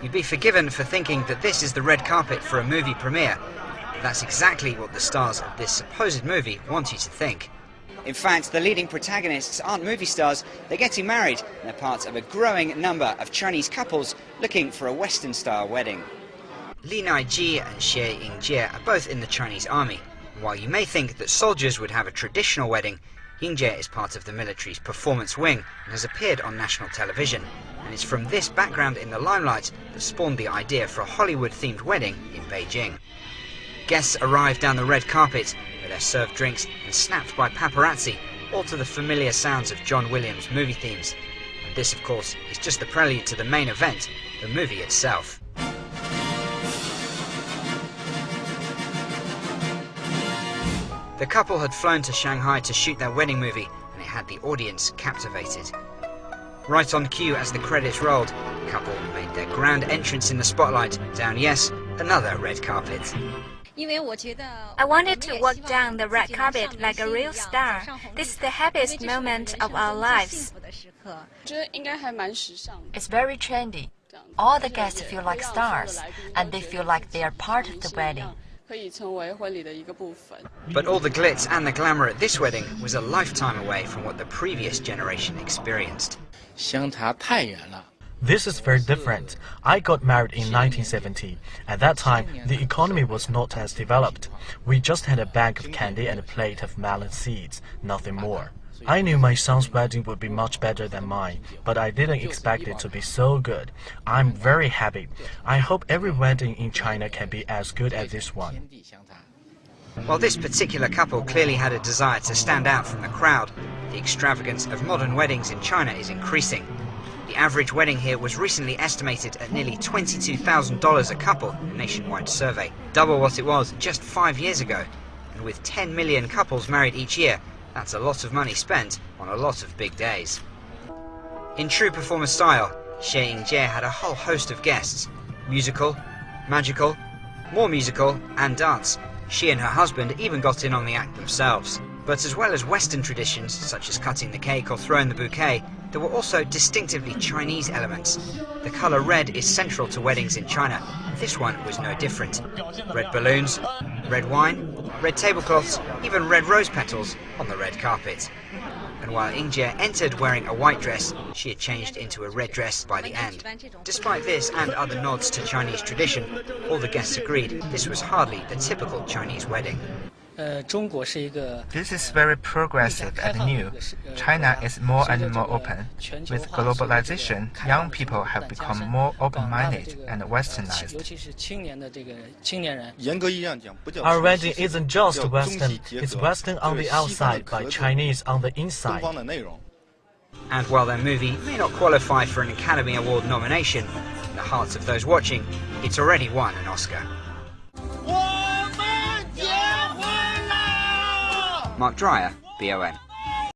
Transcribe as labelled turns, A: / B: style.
A: You'd be forgiven for thinking that this is the red carpet for a movie premiere. That's exactly what the stars of this supposed movie want you to think. In fact, the leading protagonists aren't movie stars, they're getting married, and they're part of a growing number of Chinese couples looking for a Western-style wedding. Li Naiji and Xie Yingjie are both in the Chinese army. While you may think that soldiers would have a traditional wedding, Yingjie is part of the military's performance wing and has appeared on national television. And it's from this background in the limelight that spawned the idea for a Hollywood-themed wedding in Beijing. Guests arrive down the red carpet, where they're served drinks and snapped by paparazzi, all to the familiar sounds of John Williams' movie themes. And this, of course, is just the prelude to the main event, the movie itself. The couple had flown to Shanghai to shoot their wedding movie, and it had the audience captivated. Right on cue as the credits rolled, the couple made their grand entrance in the spotlight down, yes, another red carpet.
B: I wanted to walk down the red carpet like a real star. This is the happiest moment of our lives.
C: It's very trendy. All the guests feel like stars, and they feel like they are part of the wedding.
A: But all the glitz and the glamour at this wedding was a lifetime away from what the previous generation experienced.
D: This is very different. I got married in 1970. At that time, the economy was not as developed. We just had a bag of candy and a plate of melon seeds, nothing more. I knew my son's wedding would be much better than mine, but I didn't expect it to be so good. I'm very happy. I hope every wedding in China can be as good as this one.
A: While this particular couple clearly had a desire to stand out from the crowd, the extravagance of modern weddings in China is increasing. The average wedding here was recently estimated at nearly $22,000 a couple in a nationwide survey, double what it was just 5 years ago. And with 10 million couples married each year, that's a lot of money spent on a lot of big days. In true performer style, Xie Yingjie had a whole host of guests. Musical, magical, more musical, and dance. She and her husband even got in on the act themselves. But as well as Western traditions, such as cutting the cake or throwing the bouquet, there were also distinctively Chinese elements. The colour red is central to weddings in China. This one was no different. Red balloons, red wine, red tablecloths, even red rose petals on the red carpet. And while Yingjie entered wearing a white dress, she had changed into a red dress by the end. Despite this and other nods to Chinese tradition, all the guests agreed this was hardly the typical Chinese wedding.
E: This is very progressive and new. China is more and more open. With globalization, young people have become more open-minded and westernized.
D: Our wedding isn't just Western, it's Western on the outside but Chinese on the inside.
A: And while their movie may not qualify for an Academy Award nomination, in the hearts of those watching, it's already won an Oscar. Mark Dreyer, BON.